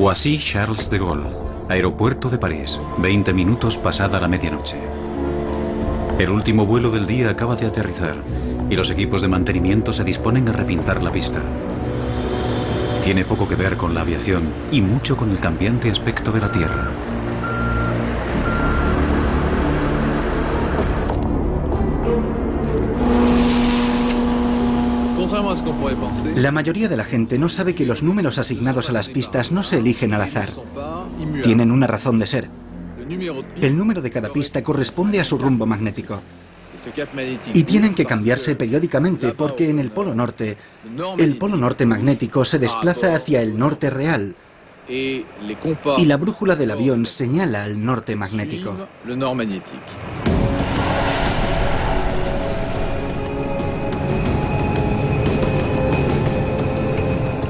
Roissy-Charles de Gaulle, aeropuerto de París, 20 minutos pasada la medianoche. El último vuelo del día acaba de aterrizar y los equipos de mantenimiento se disponen a repintar la pista. Tiene poco que ver con la aviación y mucho con el cambiante aspecto de la Tierra. La mayoría de la gente no sabe que los números asignados a las pistas no se eligen al azar. Tienen una razón de ser. El número de cada pista corresponde a su rumbo magnético. Y tienen que cambiarse periódicamente porque en el polo norte magnético se desplaza hacia el norte real y la brújula del avión señala al norte magnético.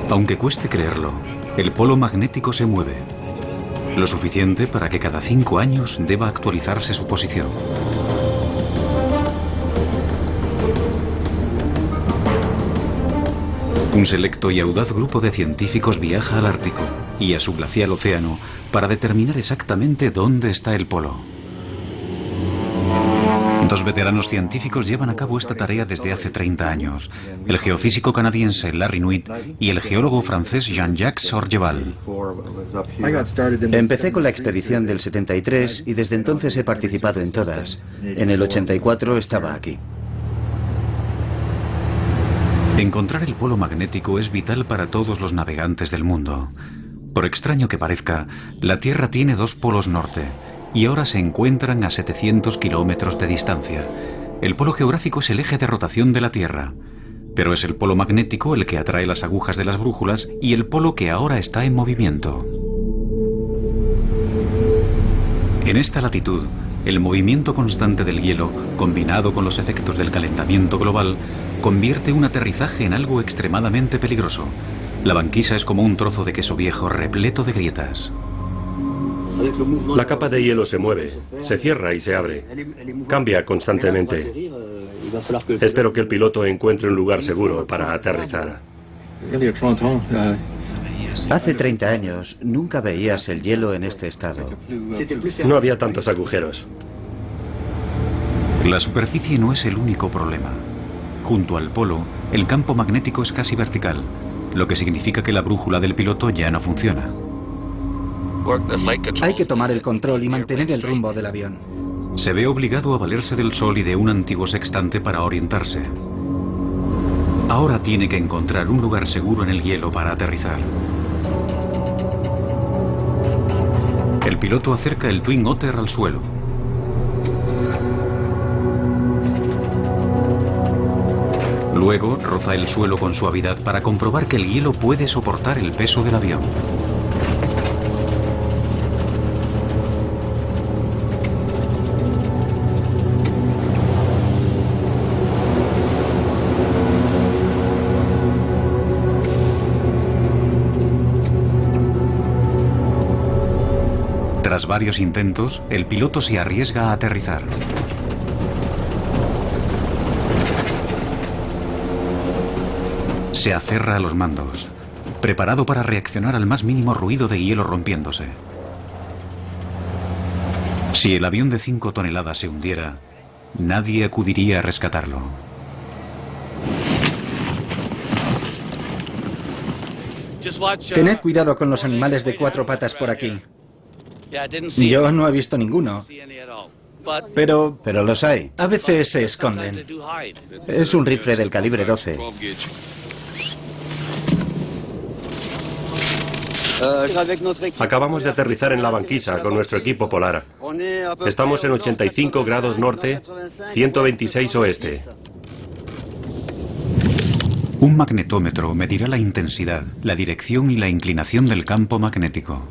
Aunque cueste creerlo, el polo magnético se mueve. Lo suficiente para que cada 5 años deba actualizarse su posición. Un selecto y audaz grupo de científicos viaja al Ártico y a su glacial océano para determinar exactamente dónde está el polo. 2 veteranos científicos llevan a cabo esta tarea desde hace 30 años. El geofísico canadiense Larry Nuit y el geólogo francés Jean-Jacques Orgeval. Empecé con la expedición del 73 y desde entonces he participado en todas. En el 84 estaba aquí. Encontrar el polo magnético es vital para todos los navegantes del mundo. Por extraño que parezca, la Tierra tiene 2 polos norte y ahora se encuentran a 700 kilómetros de distancia. El polo geográfico es el eje de rotación de la Tierra, pero es el polo magnético el que atrae las agujas de las brújulas y el polo que ahora está en movimiento. En esta latitud, el movimiento constante del hielo, combinado con los efectos del calentamiento global, convierte un aterrizaje en algo extremadamente peligroso. La banquisa es como un trozo de queso viejo repleto de grietas. La capa de hielo se mueve, se cierra y se abre. Cambia constantemente. Espero que el piloto encuentre un lugar seguro para aterrizar. Hace 30 años nunca veías el hielo en este estado. No había tantos agujeros. La superficie no es el único problema. Junto al polo, el campo magnético es casi vertical, lo que significa que la brújula del piloto ya no funciona. Hay que tomar el control y mantener el rumbo del avión. Se ve obligado a valerse del sol y de un antiguo sextante para orientarse. Ahora tiene que encontrar un lugar seguro en el hielo para aterrizar. El piloto acerca el Twin Otter al suelo. Luego roza el suelo con suavidad para comprobar que el hielo puede soportar el peso del avión. Tras varios intentos, el piloto se arriesga a aterrizar. Se aferra a los mandos, preparado para reaccionar al más mínimo ruido de hielo rompiéndose. Si el avión de 5 toneladas se hundiera, nadie acudiría a rescatarlo. Tened cuidado con los animales de 4 patas por aquí. Yo no he visto ninguno. Pero los hay. A veces se esconden. Es un rifle del calibre 12. Acabamos de aterrizar en la banquisa con nuestro equipo polar. Estamos en 85 grados norte, 126 oeste. Un magnetómetro medirá la intensidad, la dirección y la inclinación del campo magnético.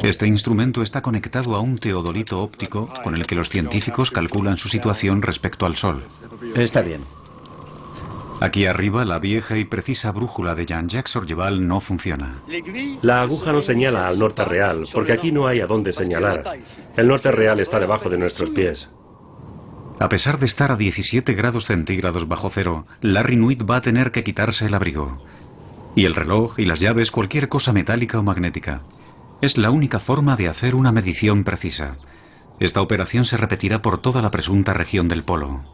Este instrumento está conectado a un teodolito óptico con el que los científicos calculan su situación respecto al Sol. Está bien. Aquí arriba, la vieja y precisa brújula de Jean-Jacques Orgeval no funciona. La aguja no señala al norte real, porque aquí no hay a dónde señalar. El norte real está debajo de nuestros pies. A pesar de estar a 17 grados centígrados bajo cero, Larry Nuit va a tener que quitarse el abrigo. Y el reloj y las llaves, cualquier cosa metálica o magnética. Es la única forma de hacer una medición precisa. Esta operación se repetirá por toda la presunta región del polo.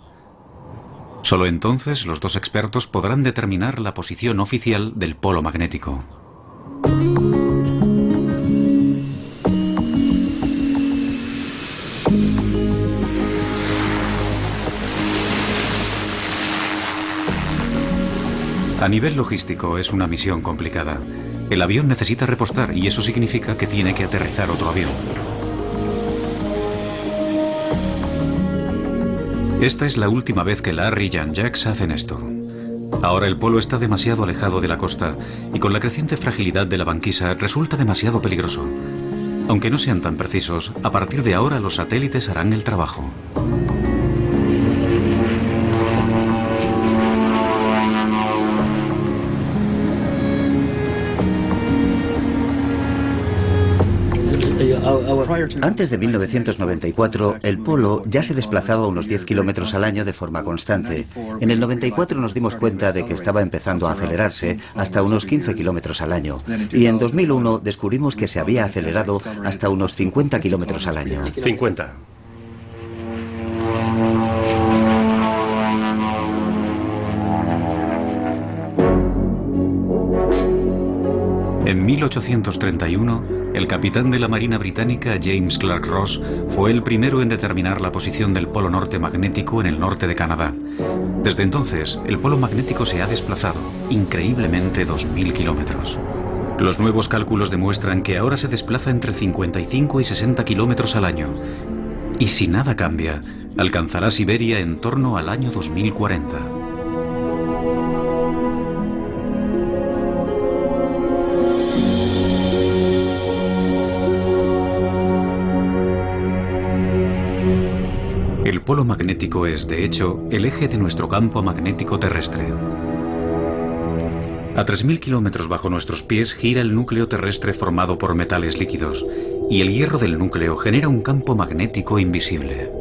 Solo entonces los dos expertos podrán determinar la posición oficial del polo magnético. A nivel logístico es una misión complicada. El avión necesita repostar y eso significa que tiene que aterrizar otro avión. Esta es la última vez que Larry y Jean-Jacques hacen esto. Ahora el polo está demasiado alejado de la costa y con la creciente fragilidad de la banquisa resulta demasiado peligroso. Aunque no sean tan precisos, a partir de ahora los satélites harán el trabajo. Antes de 1994, el polo ya se desplazaba unos 10 kilómetros al año de forma constante. En el 94 nos dimos cuenta de que estaba empezando a acelerarse hasta unos 15 kilómetros al año. Y en 2001 descubrimos que se había acelerado hasta unos 50 kilómetros al año. 50. En 1831, el capitán de la Marina Británica, James Clark Ross, fue el primero en determinar la posición del polo norte magnético en el norte de Canadá. Desde entonces, el polo magnético se ha desplazado, increíblemente, 2.000 kilómetros. Los nuevos cálculos demuestran que ahora se desplaza entre 55 y 60 kilómetros al año. Y si nada cambia, alcanzará Siberia en torno al año 2040. El polo magnético es, de hecho, el eje de nuestro campo magnético terrestre. A 3.000 kilómetros bajo nuestros pies gira el núcleo terrestre formado por metales líquidos, y el hierro del núcleo genera un campo magnético invisible.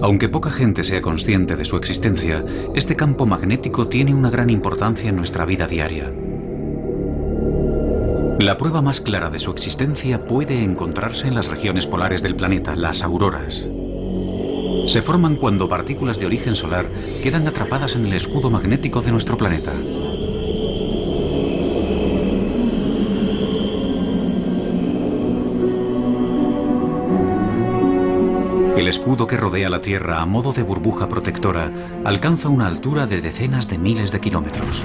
Aunque poca gente sea consciente de su existencia, este campo magnético tiene una gran importancia en nuestra vida diaria. La prueba más clara de su existencia puede encontrarse en las regiones polares del planeta, las auroras. Se forman cuando partículas de origen solar quedan atrapadas en el escudo magnético de nuestro planeta. El escudo que rodea la Tierra a modo de burbuja protectora alcanza una altura de decenas de miles de kilómetros.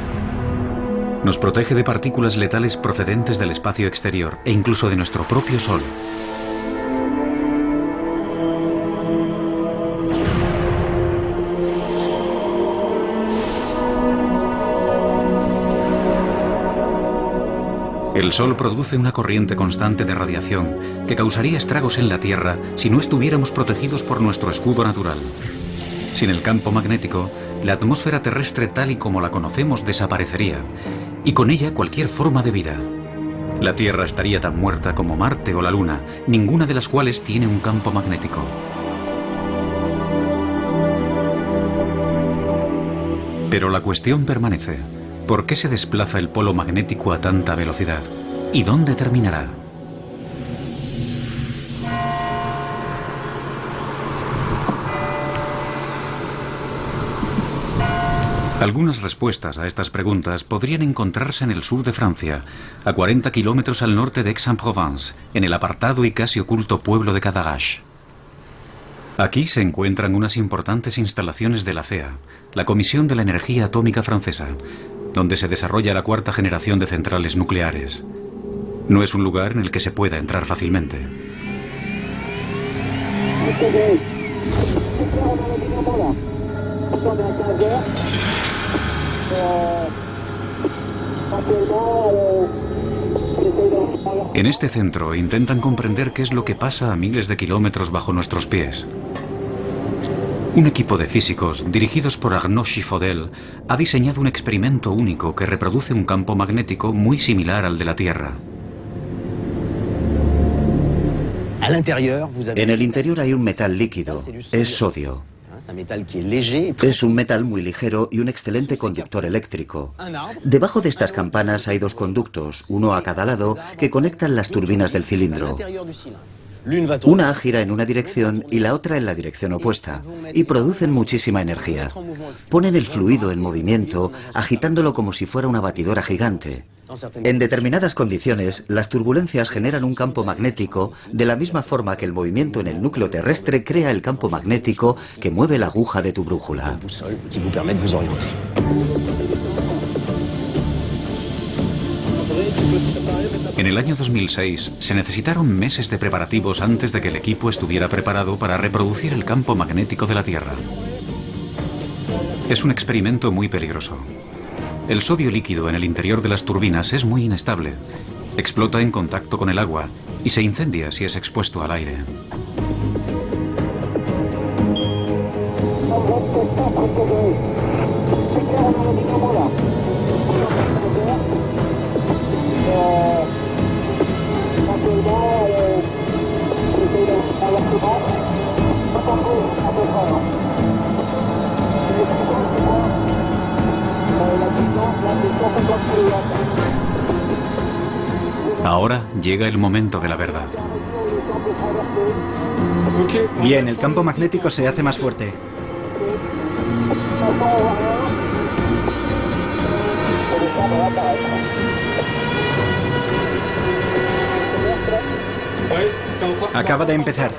Nos protege de partículas letales procedentes del espacio exterior e incluso de nuestro propio Sol. El Sol produce una corriente constante de radiación que causaría estragos en la Tierra si no estuviéramos protegidos por nuestro escudo natural. Sin el campo magnético, la atmósfera terrestre tal y como la conocemos desaparecería, y con ella cualquier forma de vida. La Tierra estaría tan muerta como Marte o la Luna, ninguna de las cuales tiene un campo magnético. Pero la cuestión permanece. ¿Por qué se desplaza el polo magnético a tanta velocidad? ¿Y dónde terminará? Algunas respuestas a estas preguntas podrían encontrarse en el sur de Francia, a 40 kilómetros al norte de Aix-en-Provence, en el apartado y casi oculto pueblo de Cadarache. Aquí se encuentran unas importantes instalaciones de la CEA, la Comisión de la Energía Atómica Francesa, donde se desarrolla la cuarta generación de centrales nucleares. No es un lugar en el que se pueda entrar fácilmente. En este centro intentan comprender qué es lo que pasa a miles de kilómetros bajo nuestros pies. Un equipo de físicos, dirigidos por Arnaud Chiffodel, ha diseñado un experimento único que reproduce un campo magnético muy similar al de la Tierra. En el interior hay un metal líquido, es sodio. Es un metal muy ligero y un excelente conductor eléctrico. Debajo de estas campanas hay dos conductos, uno a cada lado, que conectan las turbinas del cilindro. Una gira en una dirección y la otra en la dirección opuesta, y producen muchísima energía. Ponen el fluido en movimiento, agitándolo como si fuera una batidora gigante. En determinadas condiciones, las turbulencias generan un campo magnético de la misma forma que el movimiento en el núcleo terrestre crea el campo magnético que mueve la aguja de tu brújula. En el año 2006 se necesitaron meses de preparativos antes de que el equipo estuviera preparado para reproducir el campo magnético de la Tierra. Es un experimento muy peligroso. El sodio líquido en el interior de las turbinas es muy inestable, explota en contacto con el agua y se incendia si es expuesto al aire. Ahora llega el momento de la verdad. Bien, el campo magnético se hace más fuerte. Acaba de empezar.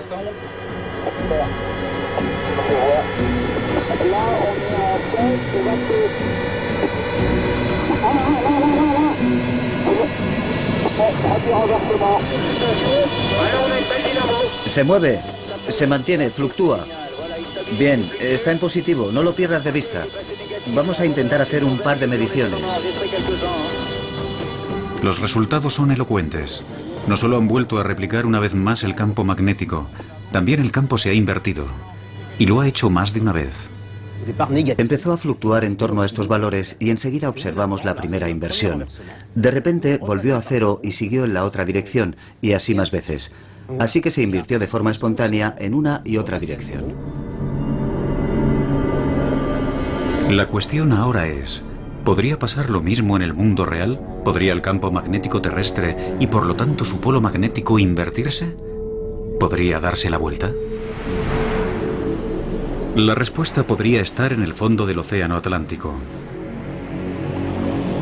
Se mueve, se mantiene, fluctúa. Bien, está en positivo, no lo pierdas de vista. Vamos a intentar hacer un par de mediciones. Los resultados son elocuentes. No solo han vuelto a replicar una vez más el campo magnético, también el campo se ha invertido. Y lo ha hecho más de una vez. Empezó a fluctuar en torno a estos valores y enseguida observamos la primera inversión. De repente volvió a cero y siguió en la otra dirección, y así más veces. Así que se invirtió de forma espontánea en una y otra dirección. La cuestión ahora es, ¿podría pasar lo mismo en el mundo real? ¿Podría el campo magnético terrestre y por lo tanto su polo magnético invertirse? ¿Podría darse la vuelta? La respuesta podría estar en el fondo del Océano Atlántico.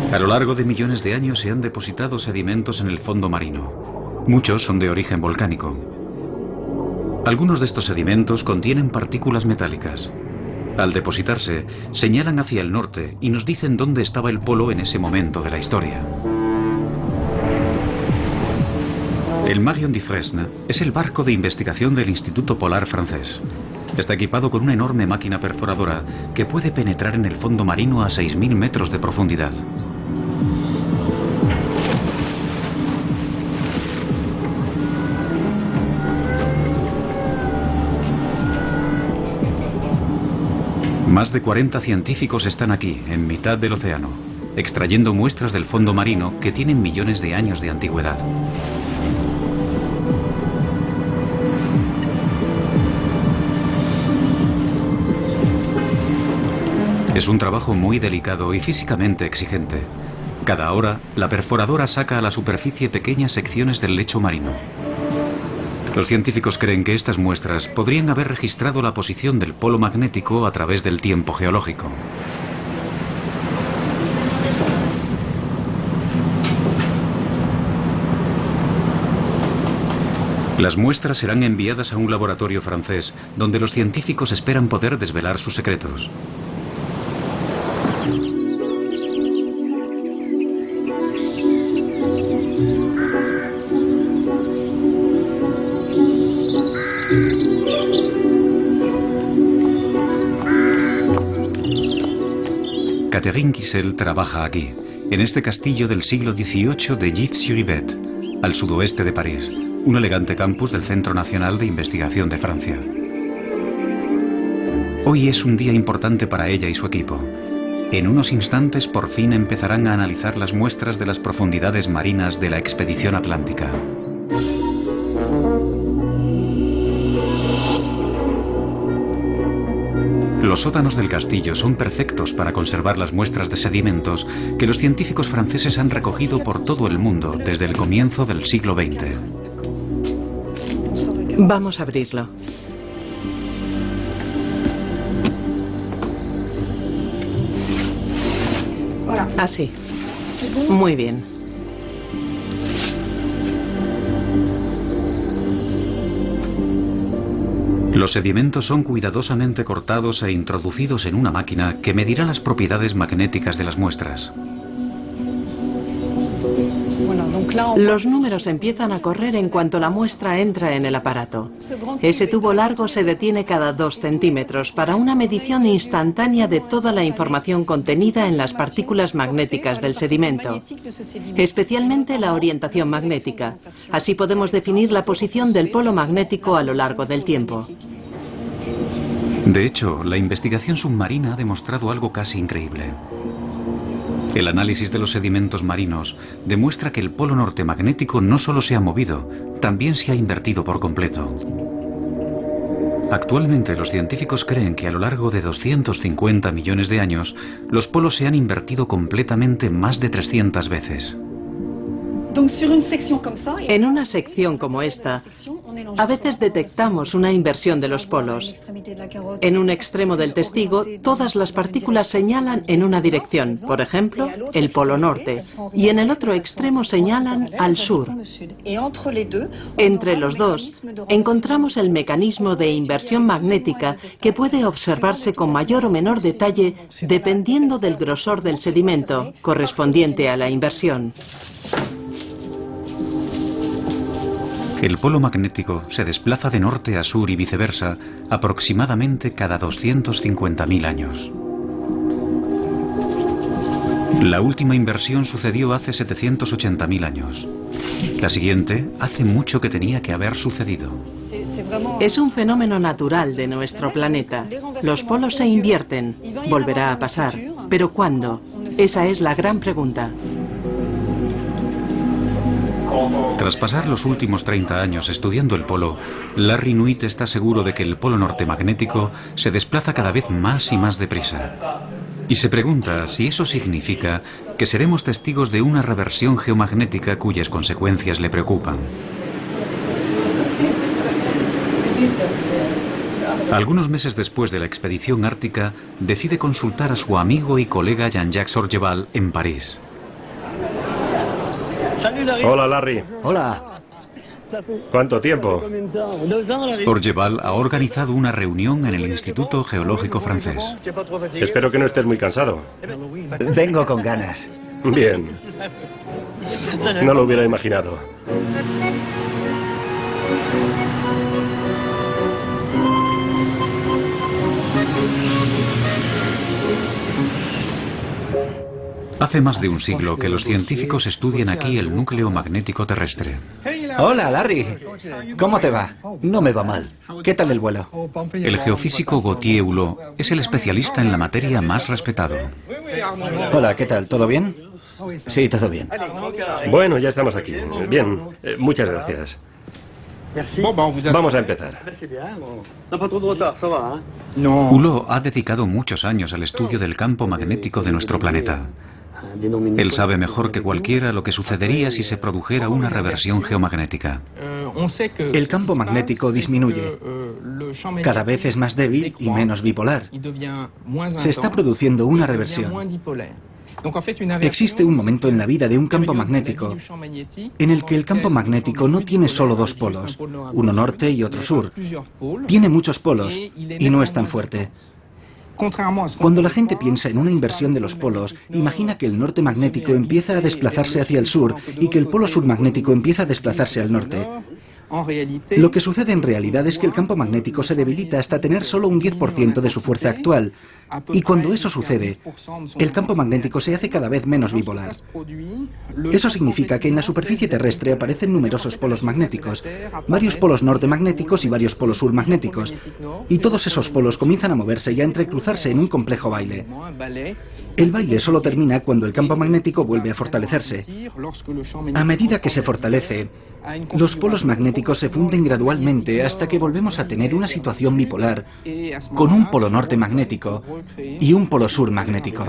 A lo largo de millones de años se han depositado sedimentos en el fondo marino. Muchos son de origen volcánico. Algunos de estos sedimentos contienen partículas metálicas. Al depositarse, señalan hacia el norte y nos dicen dónde estaba el polo en ese momento de la historia. El Marion Dufresne es el barco de investigación del Instituto Polar francés. Está equipado con una enorme máquina perforadora que puede penetrar en el fondo marino a 6.000 metros de profundidad. Más de 40 científicos están aquí, en mitad del océano, extrayendo muestras del fondo marino que tienen millones de años de antigüedad. Es un trabajo muy delicado y físicamente exigente. Cada hora, la perforadora saca a la superficie pequeñas secciones del lecho marino. Los científicos creen que estas muestras podrían haber registrado la posición del polo magnético a través del tiempo geológico. Las muestras serán enviadas a un laboratorio francés, donde los científicos esperan poder desvelar sus secretos. Catherine Kissel trabaja aquí, en este castillo del siglo XVIII de Gif-sur-Yvette, al sudoeste de París, un elegante campus del Centro Nacional de Investigación de Francia. Hoy es un día importante para ella y su equipo. En unos instantes por fin empezarán a analizar las muestras de las profundidades marinas de la expedición atlántica. Los sótanos del castillo son perfectos para conservar las muestras de sedimentos que los científicos franceses han recogido por todo el mundo desde el comienzo del siglo XX. Vamos a abrirlo. Así. Muy bien. Los sedimentos son cuidadosamente cortados e introducidos en una máquina que medirá las propiedades magnéticas de las muestras. Los números empiezan a correr en cuanto la muestra entra en el aparato. Ese tubo largo se detiene cada 2 centímetros para una medición instantánea de toda la información contenida en las partículas magnéticas del sedimento, especialmente la orientación magnética. Así podemos definir la posición del polo magnético a lo largo del tiempo. De hecho, la investigación submarina ha demostrado algo casi increíble. El análisis de los sedimentos marinos demuestra que el polo norte magnético no solo se ha movido, también se ha invertido por completo. Actualmente los científicos creen que a lo largo de 250 millones de años, los polos se han invertido completamente más de 300 veces. En una sección como esta, a veces detectamos una inversión de los polos. En un extremo del testigo, todas las partículas señalan en una dirección, por ejemplo, el polo norte, y en el otro extremo señalan al sur. Entre los dos, encontramos el mecanismo de inversión magnética que puede observarse con mayor o menor detalle dependiendo del grosor del sedimento correspondiente a la inversión. El polo magnético se desplaza de norte a sur y viceversa aproximadamente cada 250.000 años. La última inversión sucedió hace 780.000 años. La siguiente hace mucho que tenía que haber sucedido. Es un fenómeno natural de nuestro planeta. Los polos se invierten. Volverá a pasar. ¿Pero cuándo? Esa es la gran pregunta. Tras pasar los últimos 30 años estudiando el polo, Larry Nuit está seguro de que el polo norte magnético se desplaza cada vez más y más deprisa. Y se pregunta si eso significa que seremos testigos de una reversión geomagnética cuyas consecuencias le preocupan. Algunos meses después de la expedición ártica, decide consultar a su amigo y colega Jean-Jacques Orgeval en París. Hola, Larry. Hola. ¿Cuánto tiempo? Orgeval ha organizado una reunión en el Instituto Geológico francés. Espero que no estés muy cansado. Vengo con ganas. Bien. No lo hubiera imaginado. Hace más de un siglo que los científicos estudian aquí el núcleo magnético terrestre. Hola, Larry. ¿Cómo te va? No me va mal. ¿Qué tal el vuelo? El geofísico Gauthier Hulot es el especialista en la materia más respetado. Hola, ¿qué tal? ¿Todo bien? Sí, todo bien. Bueno, ya estamos aquí. Bien, muchas gracias. Vamos a empezar. Hulot ha dedicado muchos años al estudio del campo magnético de nuestro planeta. Él sabe mejor que cualquiera lo que sucedería si se produjera una reversión geomagnética. El campo magnético disminuye. Cada vez es más débil y menos bipolar. Se está produciendo una reversión. Existe un momento en la vida de un campo magnético en el que el campo magnético no tiene solo dos polos, uno norte y otro sur. Tiene muchos polos y no es tan fuerte. Cuando la gente piensa en una inversión de los polos, imagina que el norte magnético empieza a desplazarse hacia el sur y que el polo sur magnético empieza a desplazarse al norte. Lo que sucede en realidad es que el campo magnético se debilita hasta tener solo un 10% de su fuerza actual. Y cuando eso sucede, el campo magnético se hace cada vez menos bipolar. Eso significa que en la superficie terrestre aparecen numerosos polos magnéticos, varios polos norte magnéticos y varios polos sur magnéticos. Y todos esos polos comienzan a moverse y a entrecruzarse en un complejo baile. El baile solo termina cuando el campo magnético vuelve a fortalecerse. A medida que se fortalece, Los polos magnéticos se funden gradualmente hasta que volvemos a tener una situación bipolar, con un polo norte magnético y un polo sur magnético.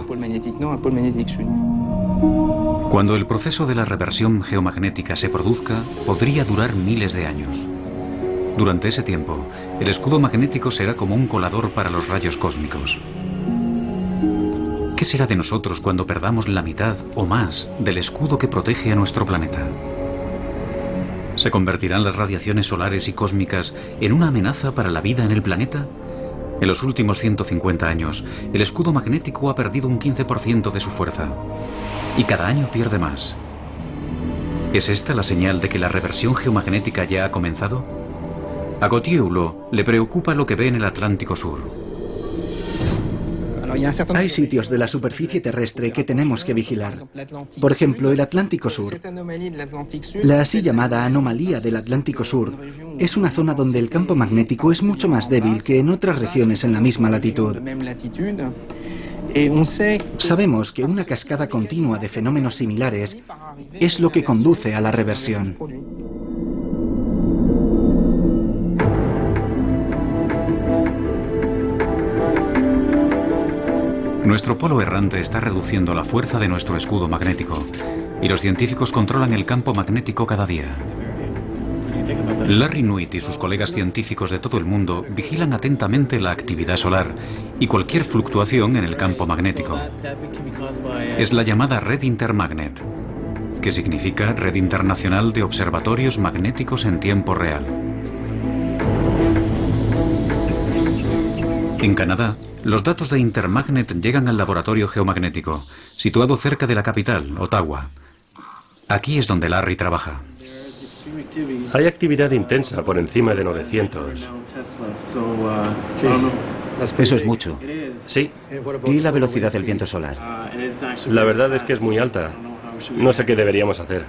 Cuando el proceso de la reversión geomagnética se produzca, podría durar miles de años. Durante ese tiempo, el escudo magnético será como un colador para los rayos cósmicos. ¿Qué será de nosotros cuando perdamos la mitad o más del escudo que protege a nuestro planeta? ¿Se convertirán las radiaciones solares y cósmicas en una amenaza para la vida en el planeta? En los últimos 150 años, el escudo magnético ha perdido un 15% de su fuerza. Y cada año pierde más. ¿Es esta la señal de que la reversión geomagnética ya ha comenzado? A Gauthier Hulot le preocupa lo que ve en el Atlántico Sur. Hay sitios de la superficie terrestre que tenemos que vigilar. Por ejemplo, el Atlántico Sur. La así llamada anomalía del Atlántico Sur es una zona donde el campo magnético es mucho más débil que en otras regiones en la misma latitud. Sabemos que una cascada continua de fenómenos similares es lo que conduce a la reversión. Nuestro polo errante está reduciendo la fuerza de nuestro escudo magnético y los científicos controlan el campo magnético cada día. Larry Nuit y sus colegas científicos de todo el mundo vigilan atentamente la actividad solar y cualquier fluctuación en el campo magnético. Es la llamada Red Intermagnet, que significa Red Internacional de Observatorios Magnéticos en Tiempo Real. En Canadá, los datos de Intermagnet llegan al laboratorio geomagnético, situado cerca de la capital, Ottawa. Aquí es donde Larry trabaja. Hay actividad intensa por encima de 900. Eso es mucho. Sí. ¿Y la velocidad del viento solar? La verdad es que es muy alta. No sé qué deberíamos hacer.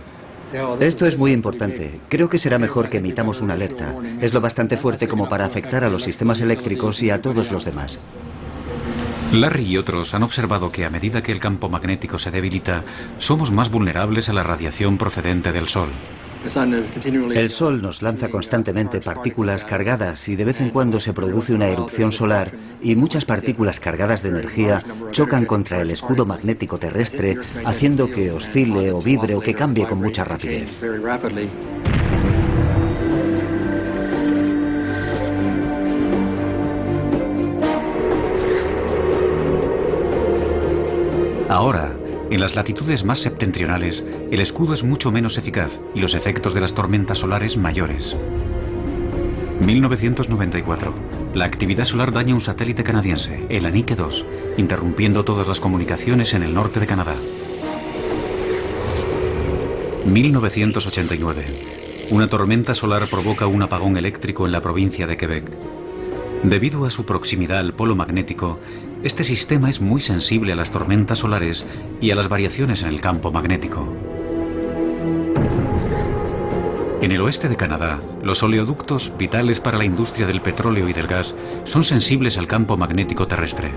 Esto es muy importante. Creo que será mejor que emitamos una alerta. Es lo bastante fuerte como para afectar a los sistemas eléctricos y a todos los demás. Larry y otros han observado que a medida que el campo magnético se debilita, somos más vulnerables a la radiación procedente del Sol. El Sol nos lanza constantemente partículas cargadas y de vez en cuando se produce una erupción solar y muchas partículas cargadas de energía chocan contra el escudo magnético terrestre, haciendo que oscile o vibre o que cambie con mucha rapidez. Ahora, en las latitudes más septentrionales, el escudo es mucho menos eficaz y los efectos de las tormentas solares mayores. 1994. La actividad solar daña un satélite canadiense, el Anique 2, interrumpiendo todas las comunicaciones en el norte de Canadá. 1989. Una tormenta solar provoca un apagón eléctrico en la provincia de Quebec. Debido a su proximidad al polo magnético, este sistema es muy sensible a las tormentas solares y a las variaciones en el campo magnético. En el oeste de Canadá, los oleoductos, vitales para la industria del petróleo y del gas, son sensibles al campo magnético terrestre.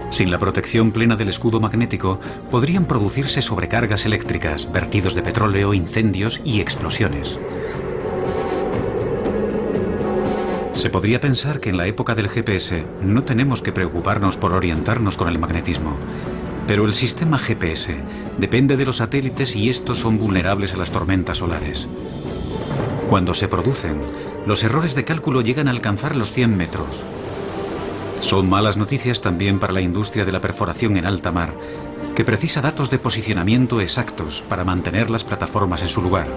Sin la protección plena del escudo magnético, podrían producirse sobrecargas eléctricas, vertidos de petróleo, incendios y explosiones. Se podría pensar que en la época del GPS no tenemos que preocuparnos por orientarnos con el magnetismo, pero el sistema GPS depende de los satélites y estos son vulnerables a las tormentas solares. Cuando se producen, los errores de cálculo llegan a alcanzar los 100 metros. Son malas noticias también para la industria de la perforación en alta mar, que precisa datos de posicionamiento exactos para mantener las plataformas en su lugar.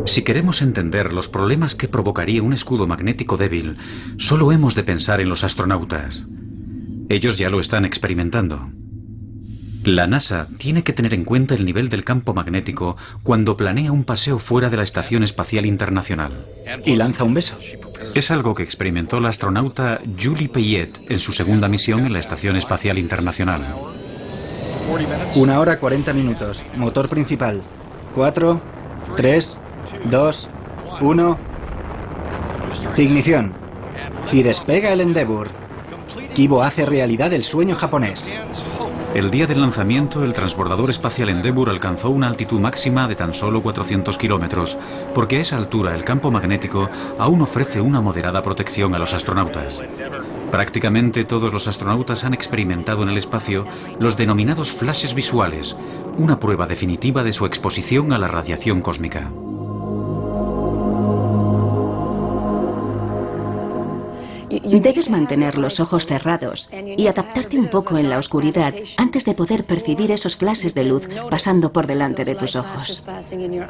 Si queremos entender los problemas que provocaría un escudo magnético débil, solo hemos de pensar en los astronautas. Ellos ya lo están experimentando. La NASA tiene que tener en cuenta el nivel del campo magnético cuando planea un paseo fuera de la Estación Espacial Internacional. Y lanza un beso. Es algo que experimentó la astronauta Julie Payet en su segunda misión en la Estación Espacial Internacional. 1 hora 40 minutos. Motor principal. 4, 3, 2, 1. Ignición. Y despega el Endeavour. Kibo hace realidad el sueño japonés. El día del lanzamiento, el transbordador espacial Endeavour alcanzó una altitud máxima de tan solo 400 kilómetros, porque a esa altura el campo magnético aún ofrece una moderada protección a los astronautas. Prácticamente todos los astronautas han experimentado en el espacio los denominados flashes visuales, una prueba definitiva de su exposición a la radiación cósmica. Debes mantener los ojos cerrados y adaptarte un poco en la oscuridad antes de poder percibir esos flashes de luz pasando por delante de tus ojos.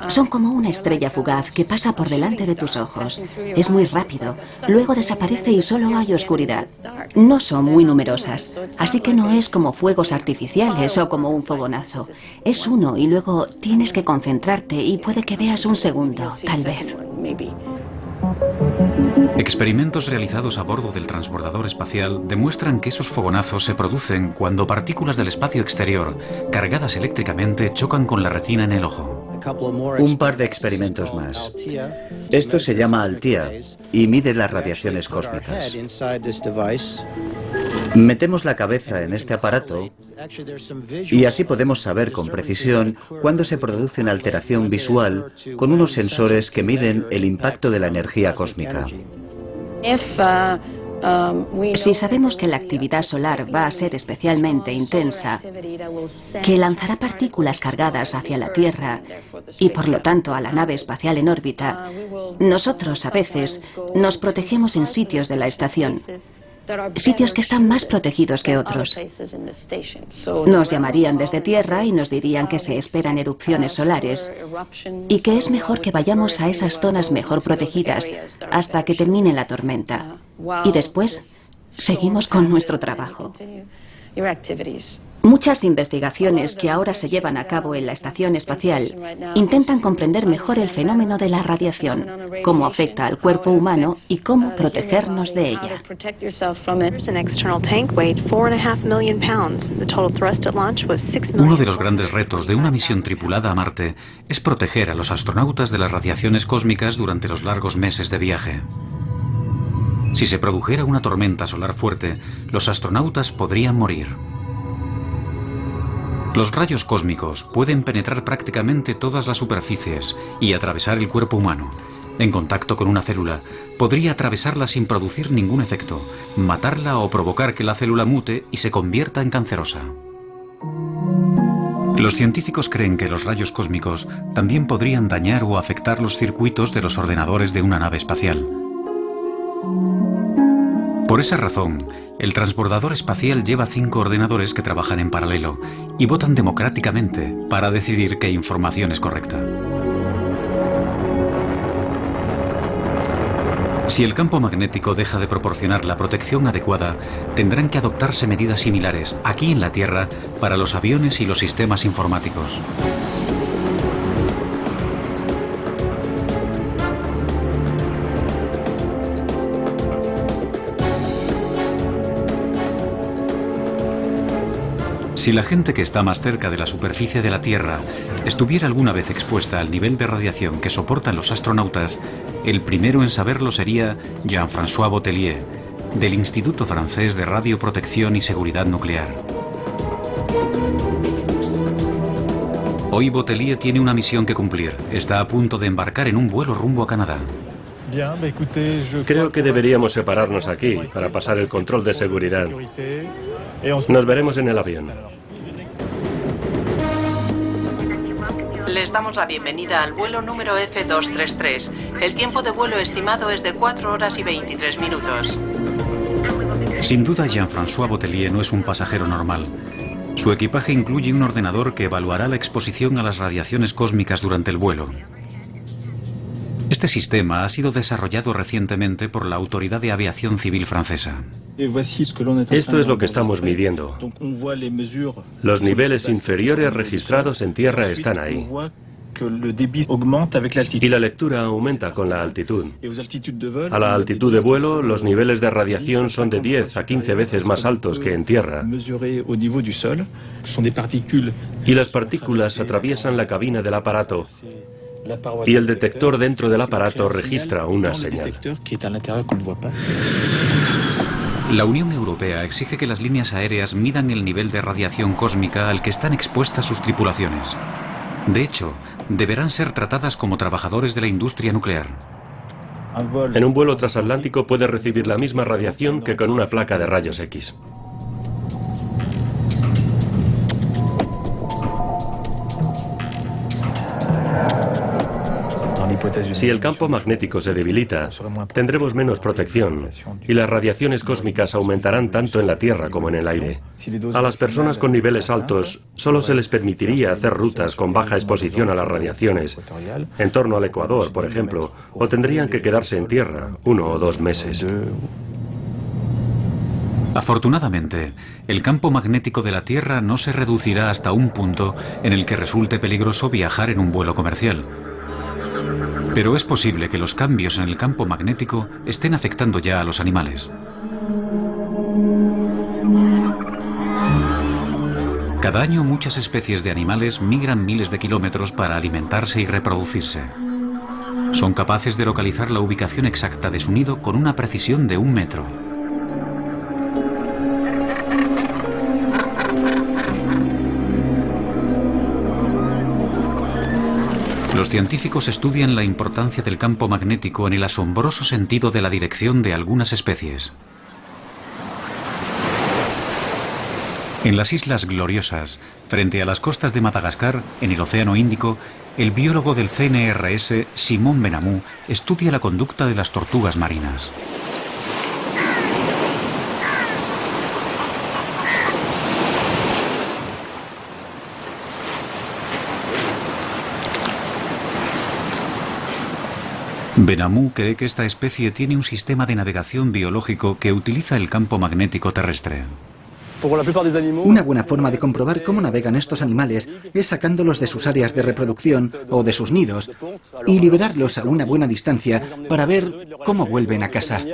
Son como una estrella fugaz que pasa por delante de tus ojos. Es muy rápido, luego desaparece y solo hay oscuridad. No son muy numerosas, así que no es como fuegos artificiales o como un fogonazo. Es uno y luego tienes que concentrarte y puede que veas un segundo, tal vez. Experimentos realizados a bordo del transbordador espacial demuestran que esos fogonazos se producen cuando partículas del espacio exterior, cargadas eléctricamente, chocan con la retina en el ojo. Un par de experimentos más. Esto se llama Althea y mide las radiaciones cósmicas. Metemos la cabeza en este aparato y así podemos saber con precisión cuándo se produce una alteración visual con unos sensores que miden el impacto de la energía cósmica. Si sabemos que la actividad solar va a ser especialmente intensa, que lanzará partículas cargadas hacia la Tierra y por lo tanto a la nave espacial en órbita, nosotros a veces nos protegemos en sitios de la estación. Sitios que están más protegidos que otros. Nos llamarían desde tierra y nos dirían que se esperan erupciones solares y que es mejor que vayamos a esas zonas mejor protegidas hasta que termine la tormenta. Y después seguimos con nuestro trabajo. Muchas investigaciones que ahora se llevan a cabo en la estación espacial intentan comprender mejor el fenómeno de la radiación, cómo afecta al cuerpo humano y cómo protegernos de ella. Uno de los grandes retos de una misión tripulada a Marte es proteger a los astronautas de las radiaciones cósmicas durante los largos meses de viaje. Si se produjera una tormenta solar fuerte, los astronautas podrían morir. Los rayos cósmicos pueden penetrar prácticamente todas las superficies y atravesar el cuerpo humano. En contacto con una célula, podría atravesarla sin producir ningún efecto, matarla o provocar que la célula mute y se convierta en cancerosa. Los científicos creen que los rayos cósmicos también podrían dañar o afectar los circuitos de los ordenadores de una nave espacial. Por esa razón, el transbordador espacial lleva 5 ordenadores que trabajan en paralelo y votan democráticamente para decidir qué información es correcta. Si el campo magnético deja de proporcionar la protección adecuada, tendrán que adoptarse medidas similares aquí en la Tierra para los aviones y los sistemas informáticos. Si la gente que está más cerca de la superficie de la Tierra estuviera alguna vez expuesta al nivel de radiación que soportan los astronautas, el primero en saberlo sería Jean-François Botellier, del Instituto Francés de Radioprotección y Seguridad Nuclear. Hoy Botellier tiene una misión que cumplir. Está a punto de embarcar en un vuelo rumbo a Canadá. Creo que deberíamos separarnos aquí para pasar el control de seguridad. Nos veremos en el avión. Les damos la bienvenida al vuelo número F233. El tiempo de vuelo estimado es de 4 horas y 23 minutos. Sin duda, Jean-François Botellier no es un pasajero normal. Su equipaje incluye un ordenador que evaluará la exposición a las radiaciones cósmicas durante el vuelo. Este sistema ha sido desarrollado recientemente por la Autoridad de Aviación Civil francesa. Esto es lo que estamos midiendo. Los niveles inferiores registrados en tierra están ahí. Y la lectura aumenta con la altitud. A la altitud de vuelo, los niveles de radiación son de 10 a 15 veces más altos que en tierra. Y las partículas atraviesan la cabina del aparato. Y el detector dentro del aparato registra una señal. La Unión Europea exige que las líneas aéreas midan el nivel de radiación cósmica al que están expuestas sus tripulaciones. De hecho, deberán ser tratadas como trabajadores de la industria nuclear. En un vuelo transatlántico puede recibir la misma radiación que con una placa de rayos X. Si el campo magnético se debilita, tendremos menos protección y las radiaciones cósmicas aumentarán tanto en la Tierra como en el aire. A las personas con niveles altos solo se les permitiría hacer rutas con baja exposición a las radiaciones, en torno al Ecuador, por ejemplo, o tendrían que quedarse en tierra 1 o 2 meses. Afortunadamente, el campo magnético de la Tierra no se reducirá hasta un punto en el que resulte peligroso viajar en un vuelo comercial. Pero es posible que los cambios en el campo magnético estén afectando ya a los animales. Cada año muchas especies de animales migran miles de kilómetros para alimentarse y reproducirse. Son capaces de localizar la ubicación exacta de su nido con una precisión de 1 metro. Los científicos estudian la importancia del campo magnético en el asombroso sentido de la dirección de algunas especies. En las Islas Gloriosas, frente a las costas de Madagascar, en el Océano Índico, el biólogo del CNRS, Simon Benamou, estudia la conducta de las tortugas marinas. Benamou cree que esta especie tiene un sistema de navegación biológico que utiliza el campo magnético terrestre. Una buena forma de comprobar cómo navegan estos animales es sacándolos de sus áreas de reproducción o de sus nidos y liberarlos a una buena distancia para ver cómo vuelven a casa.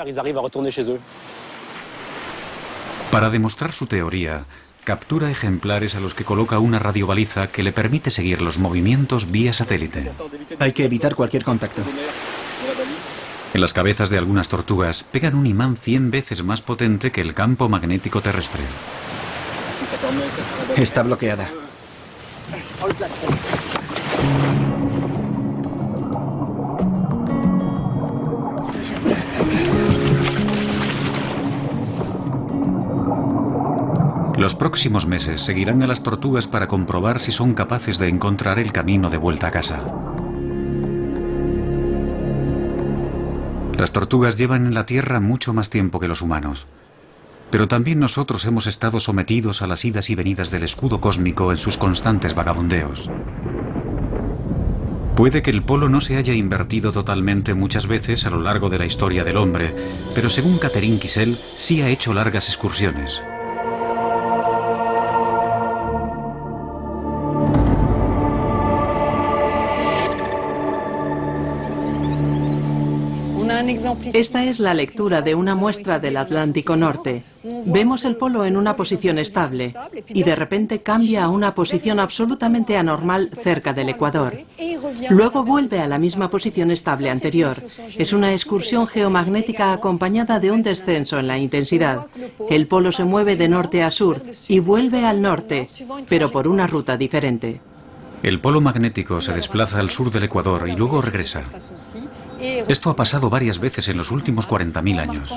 Para demostrar su teoría, captura ejemplares a los que coloca una radiobaliza que le permite seguir los movimientos vía satélite. Hay que evitar cualquier contacto. En las cabezas de algunas tortugas pegan un imán 100 veces más potente que el campo magnético terrestre. Está bloqueada. Los próximos meses seguirán a las tortugas para comprobar si son capaces de encontrar el camino de vuelta a casa. Las tortugas llevan en la Tierra mucho más tiempo que los humanos. Pero también nosotros hemos estado sometidos a las idas y venidas del escudo cósmico en sus constantes vagabundeos. Puede que el polo no se haya invertido totalmente muchas veces a lo largo de la historia del hombre, pero según Catherine Kissel, sí ha hecho largas excursiones. Esta es la lectura de una muestra del Atlántico Norte. Vemos el polo en una posición estable y de repente cambia a una posición absolutamente anormal cerca del Ecuador. Luego vuelve a la misma posición estable anterior. Es una excursión geomagnética acompañada de un descenso en la intensidad. El polo se mueve de norte a sur y vuelve al norte, pero por una ruta diferente. El polo magnético se desplaza al sur del Ecuador y luego regresa. Esto ha pasado varias veces en los últimos 40.000 años.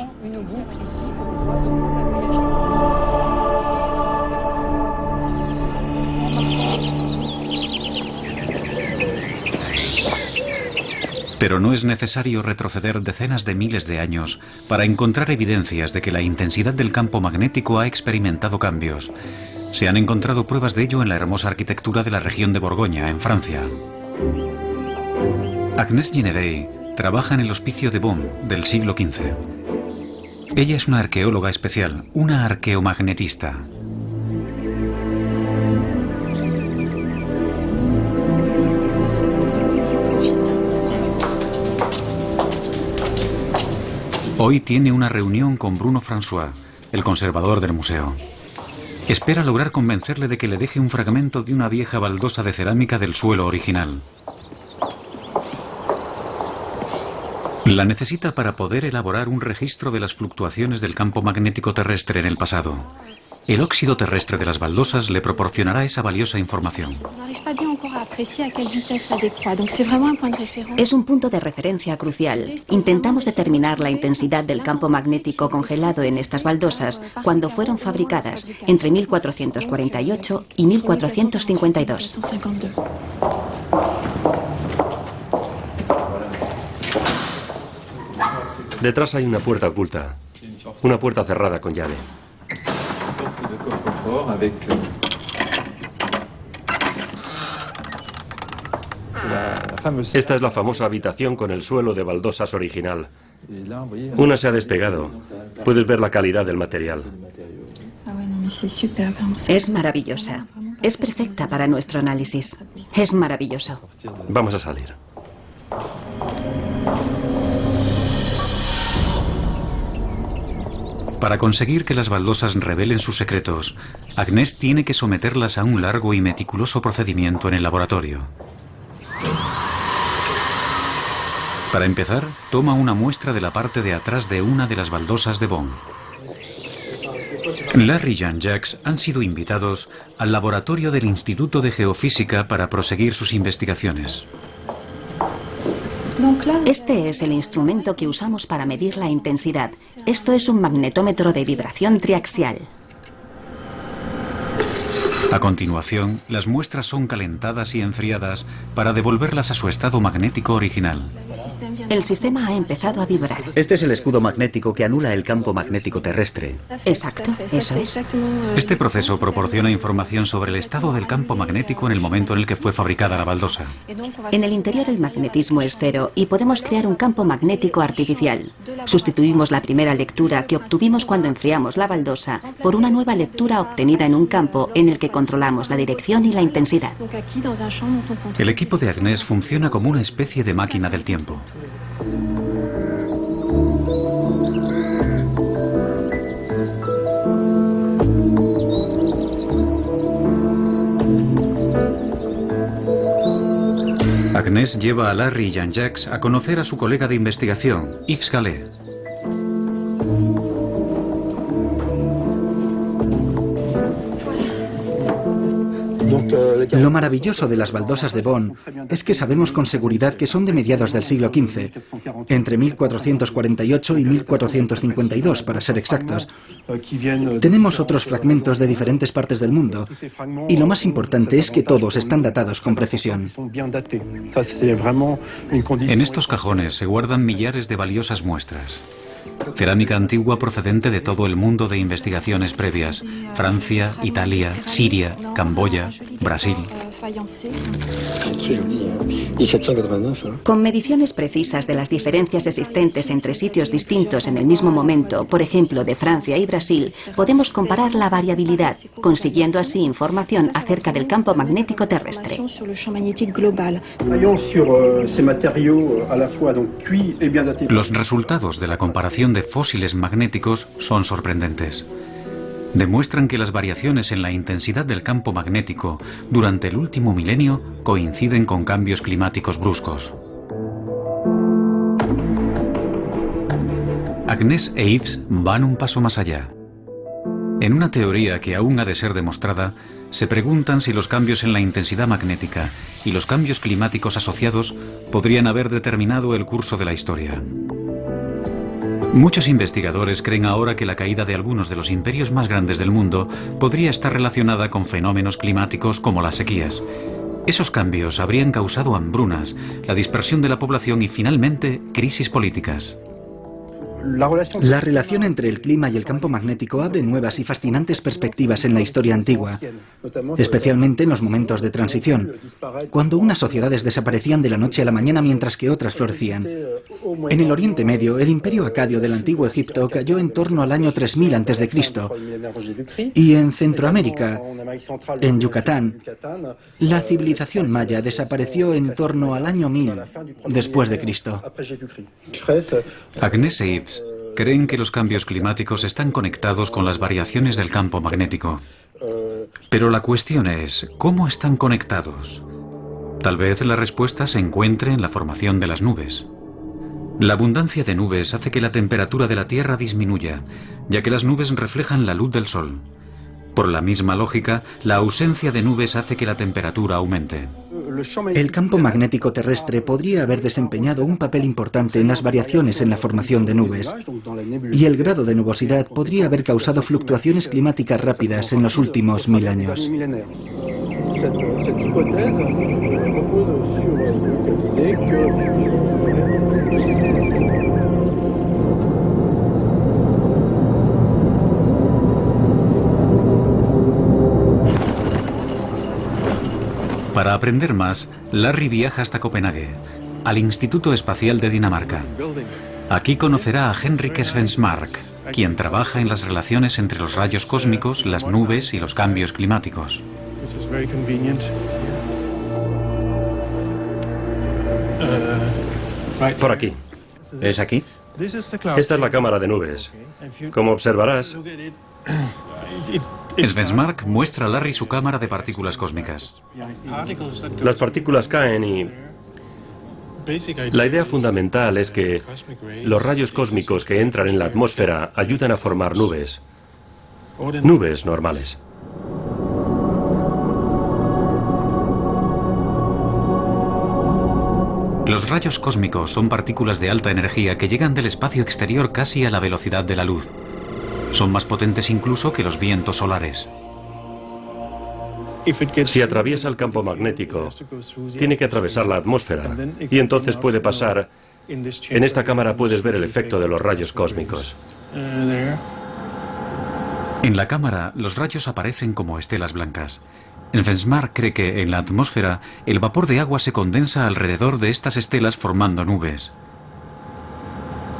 Pero no es necesario retroceder decenas de miles de años para encontrar evidencias de que la intensidad del campo magnético ha experimentado cambios. Se han encontrado pruebas de ello en la hermosa arquitectura de la región de Borgoña, en Francia. Agnès Genevey trabaja en el Hospicio de Beaune del siglo XV. Ella es una arqueóloga especial, una arqueomagnetista. Hoy tiene una reunión con Bruno François, el conservador del museo. Espera lograr convencerle de que le deje un fragmento de una vieja baldosa de cerámica del suelo original. La necesita para poder elaborar un registro de las fluctuaciones del campo magnético terrestre en el pasado. El óxido terrestre de las baldosas le proporcionará esa valiosa información. Es un punto de referencia crucial. Intentamos determinar la intensidad del campo magnético congelado en estas baldosas cuando fueron fabricadas, entre 1448 y 1452. Detrás hay una puerta oculta, una puerta cerrada con llave. Esta es la famosa habitación con el suelo de baldosas original. Una se ha despegado. Puedes ver la calidad del material. Es maravillosa. Es perfecta para nuestro análisis. Es maravilloso. Vamos a salir. Para conseguir que las baldosas revelen sus secretos, Agnès tiene que someterlas a un largo y meticuloso procedimiento en el laboratorio. Para empezar, toma una muestra de la parte de atrás de una de las baldosas de Bond. Larry y Jean-Jacques han sido invitados al laboratorio del Instituto de Geofísica para proseguir sus investigaciones. Este es el instrumento que usamos para medir la intensidad. Esto es un magnetómetro de vibración triaxial. A continuación, las muestras son calentadas y enfriadas para devolverlas a su estado magnético original. El sistema ha empezado a vibrar. Este es el escudo magnético que anula el campo magnético terrestre. Exacto, eso es. Este proceso proporciona información sobre el estado del campo magnético en el momento en el que fue fabricada la baldosa. En el interior el magnetismo es cero y podemos crear un campo magnético artificial. Sustituimos la primera lectura que obtuvimos cuando enfriamos la baldosa por una nueva lectura obtenida en un campo en el que controlamos la dirección y la intensidad. El equipo de Agnès funciona como una especie de máquina del tiempo. Agnès lleva a Larry y Jean-Jacques a conocer a su colega de investigación, Yves Gallet. Lo maravilloso de las baldosas de Bond es que sabemos con seguridad que son de mediados del siglo XV, entre 1448 y 1452 para ser exactos. Tenemos otros fragmentos de diferentes partes del mundo y lo más importante es que todos están datados con precisión. En estos cajones se guardan millares de valiosas muestras. Cerámica antigua procedente de todo el mundo de investigaciones previas: Francia, Italia, Siria, Camboya, Brasil. Con mediciones precisas de las diferencias existentes entre sitios distintos en el mismo momento, por ejemplo de Francia y Brasil, podemos comparar la variabilidad, consiguiendo así información acerca del campo magnético terrestre. Los resultados de la comparación de fósiles magnéticos son sorprendentes. Demuestran que las variaciones en la intensidad del campo magnético durante el último milenio coinciden con cambios climáticos bruscos. Agnès e Yves van un paso más allá. En una teoría que aún ha de ser demostrada, se preguntan si los cambios en la intensidad magnética y los cambios climáticos asociados podrían haber determinado el curso de la historia. Muchos investigadores creen ahora que la caída de algunos de los imperios más grandes del mundo podría estar relacionada con fenómenos climáticos como las sequías. Esos cambios habrían causado hambrunas, la dispersión de la población y finalmente crisis políticas. La relación entre el clima y el campo magnético abre nuevas y fascinantes perspectivas en la historia antigua, especialmente en los momentos de transición, cuando unas sociedades desaparecían de la noche a la mañana mientras que otras florecían. En el Oriente Medio, el imperio acadio del antiguo Egipto cayó en torno al año 3000 a.C. y en Centroamérica, en Yucatán, la civilización maya desapareció en torno al año 1000 después de Cristo. Agnès e Yves creen que los cambios climáticos están conectados con las variaciones del campo magnético. Pero la cuestión es, ¿cómo están conectados? Tal vez la respuesta se encuentre en la formación de las nubes. La abundancia de nubes hace que la temperatura de la Tierra disminuya, ya que las nubes reflejan la luz del Sol. Por la misma lógica, la ausencia de nubes hace que la temperatura aumente. El campo magnético terrestre podría haber desempeñado un papel importante en las variaciones en la formación de nubes, y el grado de nubosidad podría haber causado fluctuaciones climáticas rápidas en los últimos 1000 años. Para aprender más, Larry viaja hasta Copenhague, al Instituto Espacial de Dinamarca. Aquí conocerá a Henrik Svensmark, quien trabaja en las relaciones entre los rayos cósmicos, las nubes y los cambios climáticos. Por aquí. ¿Es aquí? Esta es la cámara de nubes. Como observarás, Svensmark muestra a Larry su cámara de partículas cósmicas. las partículas caen y la idea fundamental es que los rayos cósmicos que entran en la atmósfera ayudan a formar nubes. Nubes normales. Los rayos cósmicos son partículas de alta energía que llegan del espacio exterior casi a la velocidad de la luz. Son más potentes incluso que los vientos solares. Si atraviesa el campo magnético, tiene que atravesar la atmósfera y entonces puede pasar. En esta cámara puedes ver el efecto de los rayos cósmicos. En la cámara, los rayos aparecen como estelas blancas. Svensmark cree que en la atmósfera el vapor de agua se condensa alrededor de estas estelas formando nubes.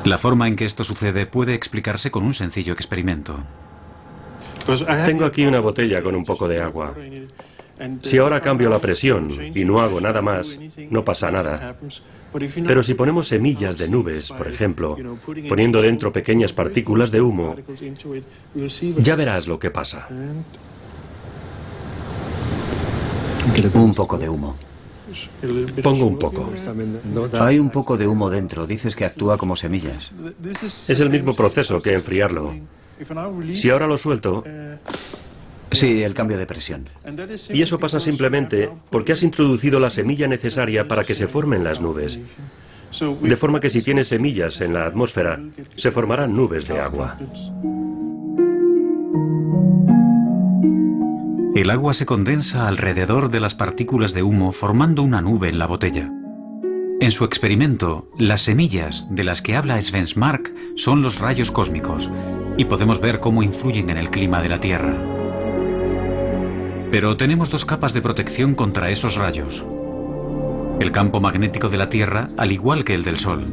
La forma en que esto sucede puede explicarse con un sencillo experimento. Tengo aquí una botella con un poco de agua. Si ahora cambio la presión y no hago nada más, no pasa nada. Pero si ponemos semillas de nubes, por ejemplo, poniendo dentro pequeñas partículas de humo, ya verás lo que pasa. Un poco de humo. Pongo un poco. Hay un poco de humo dentro. Dices que actúa como semillas. Es el mismo proceso que enfriarlo. Si ahora lo suelto, Sí, el cambio de presión. y eso pasa simplemente porque has introducido la semilla necesaria para que se formen las nubes. De forma que si tienes semillas en la atmósfera, se formarán nubes de agua. El agua se condensa alrededor de las partículas de humo formando una nube en la botella. En su experimento, las semillas de las que habla Svensmark son los rayos cósmicos y podemos ver cómo influyen en el clima de la Tierra. Pero tenemos dos capas de protección contra esos rayos. El campo magnético de la Tierra, al igual que el del Sol.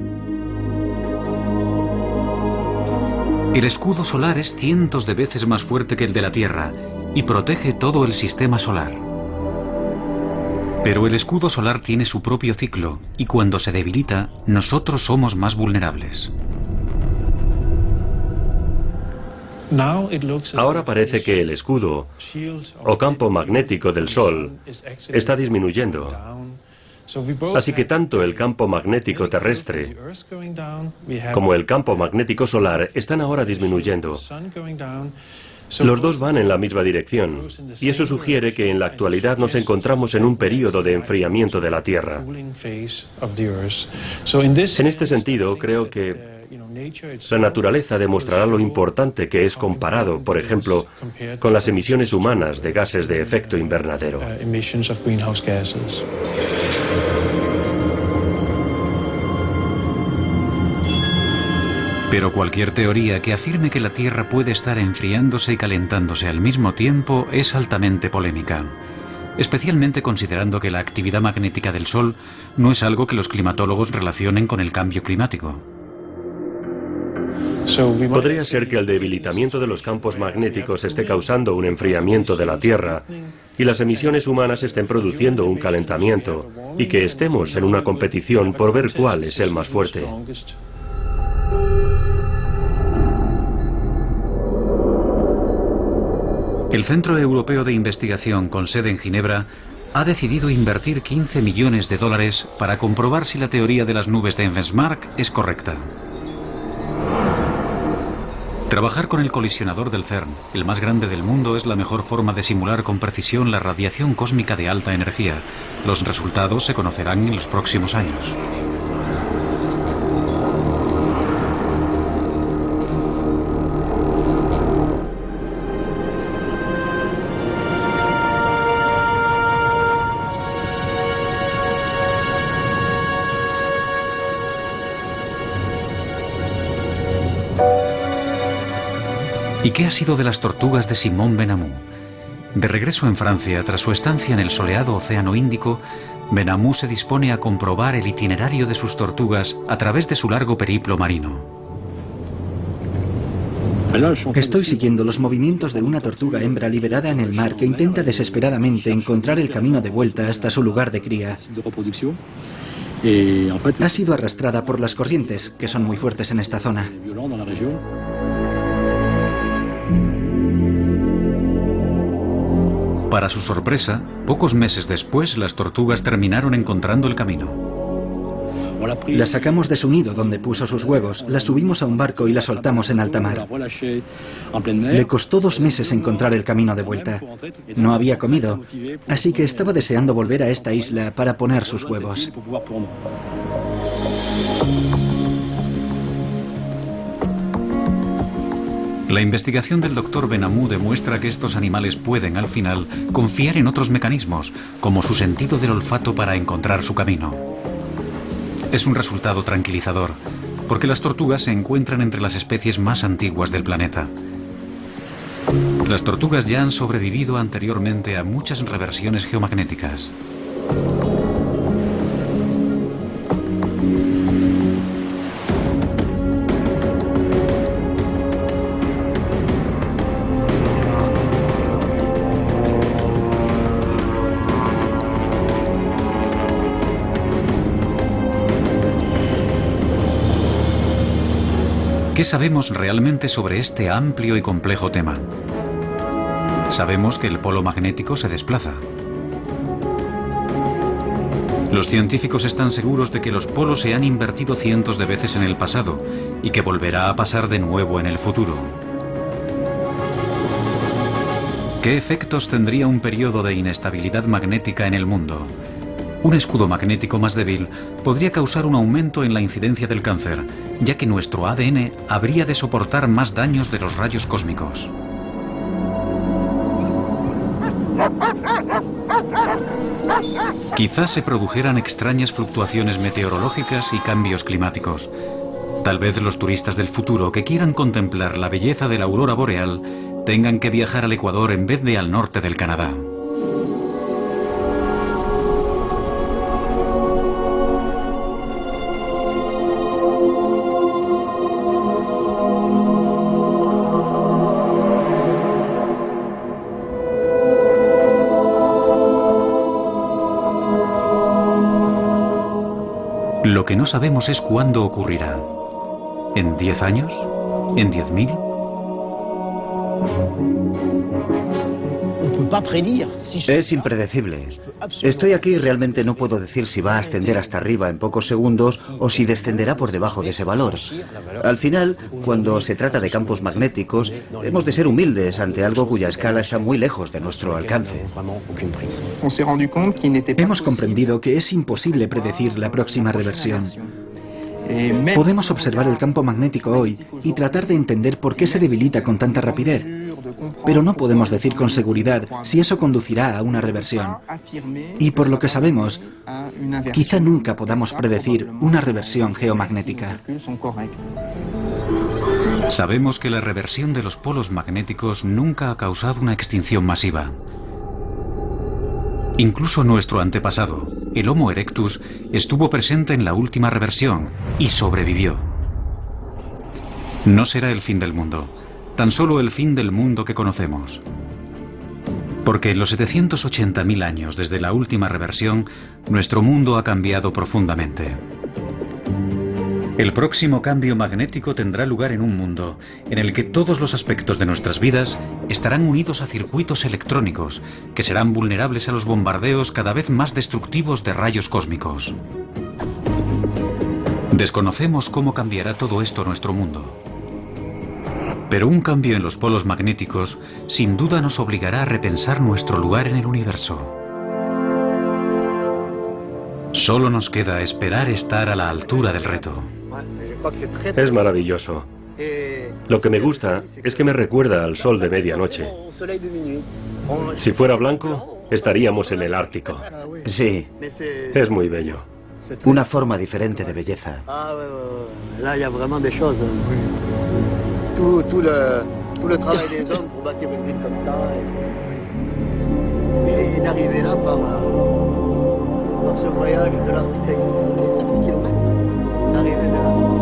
El escudo solar es cientos de veces más fuerte que el de la Tierra y protege todo el sistema solar. Pero el escudo solar tiene su propio ciclo y cuando se debilita, nosotros somos más vulnerables. Ahora parece que el escudo o campo magnético del Sol está disminuyendo. Así que tanto el campo magnético terrestre como el campo magnético solar están ahora disminuyendo. Los dos van en la misma dirección, y eso sugiere que en la actualidad nos encontramos en un período de enfriamiento de la Tierra. En este sentido, creo que la naturaleza demostrará lo importante que es comparado, por ejemplo, con las emisiones humanas de gases de efecto invernadero. Pero cualquier teoría que afirme que la Tierra puede estar enfriándose y calentándose al mismo tiempo es altamente polémica, especialmente considerando que la actividad magnética del Sol no es algo que los climatólogos relacionen con el cambio climático. Podría ser que el debilitamiento de los campos magnéticos esté causando un enfriamiento de la Tierra y las emisiones humanas estén produciendo un calentamiento y que estemos en una competición por ver cuál es el más fuerte. El Centro Europeo de Investigación con sede en Ginebra ha decidido invertir 15 millones de dólares para comprobar si la teoría de las nubes de Evans-Mark es correcta. Trabajar con el colisionador del CERN, el más grande del mundo, es la mejor forma de simular con precisión la radiación cósmica de alta energía. Los resultados se conocerán en los próximos años. ¿Y qué ha sido de las tortugas de Simón Benamou? De regreso en Francia, tras su estancia en el soleado Océano Índico, Benamou se dispone a comprobar el itinerario de sus tortugas a través de su largo periplo marino. Estoy siguiendo los movimientos de una tortuga hembra liberada en el mar que intenta desesperadamente encontrar el camino de vuelta hasta su lugar de cría. Ha sido arrastrada por las corrientes, que son muy fuertes en esta zona. Para su sorpresa, pocos meses después, las tortugas terminaron encontrando el camino. La sacamos de su nido donde puso sus huevos, la subimos a un barco y la soltamos en alta mar. Le costó 2 meses encontrar el camino de vuelta. No había comido, así que estaba deseando volver a esta isla para poner sus huevos. La investigación del Dr. Benamou demuestra que estos animales pueden, al final, confiar en otros mecanismos, como su sentido del olfato para encontrar su camino. Es un resultado tranquilizador, porque las tortugas se encuentran entre las especies más antiguas del planeta. Las tortugas ya han sobrevivido anteriormente a muchas reversiones geomagnéticas. ¿Qué sabemos realmente sobre este amplio y complejo tema? Sabemos que el polo magnético se desplaza. Los científicos están seguros de que los polos se han invertido cientos de veces en el pasado y que volverá a pasar de nuevo en el futuro. ¿Qué efectos tendría un periodo de inestabilidad magnética en el mundo? Un escudo magnético más débil podría causar un aumento en la incidencia del cáncer, ya que nuestro ADN habría de soportar más daños de los rayos cósmicos. Quizás se produjeran extrañas fluctuaciones meteorológicas y cambios climáticos. Tal vez los turistas del futuro que quieran contemplar la belleza de la aurora boreal tengan que viajar al Ecuador en vez de al norte del Canadá. Lo que no sabemos es cuándo ocurrirá. ¿En 10 años? ¿En 10.000? Es impredecible. Estoy aquí y realmente no puedo decir si va a ascender hasta arriba en pocos segundos o si descenderá por debajo de ese valor. Al final, cuando se trata de campos magnéticos, hemos de ser humildes ante algo cuya escala está muy lejos de nuestro alcance. Hemos comprendido que es imposible predecir la próxima reversión. Podemos observar el campo magnético hoy y tratar de entender por qué se debilita con tanta rapidez, pero no podemos decir con seguridad si eso conducirá a una reversión. Y por lo que sabemos, quizá nunca podamos predecir una reversión geomagnética. Sabemos que la reversión de los polos magnéticos nunca ha causado una extinción masiva. Incluso nuestro antepasado, el Homo erectus, estuvo presente en la última reversión y sobrevivió. No será el fin del mundo, tan solo el fin del mundo que conocemos. Porque en los 780.000 años desde la última reversión, nuestro mundo ha cambiado profundamente. El próximo cambio magnético tendrá lugar en un mundo en el que todos los aspectos de nuestras vidas estarán unidos a circuitos electrónicos que serán vulnerables a los bombardeos cada vez más destructivos de rayos cósmicos. Desconocemos cómo cambiará todo esto nuestro mundo. Pero un cambio en los polos magnéticos sin duda nos obligará a repensar nuestro lugar en el universo. Solo nos queda esperar estar a la altura del reto. Es maravilloso. Lo que me gusta es que me recuerda al sol de medianoche. Si fuera blanco, estaríamos en el Ártico. Sí. Es muy bello. Una forma diferente de belleza. Là, il y a vraiment des choses. Tout le travail des hommes pour bâtir une ville comme ça. Et d'arriver là par ce voyage de l'Arctique à ici, ça fait 1000 kilomètres. D'arriver là.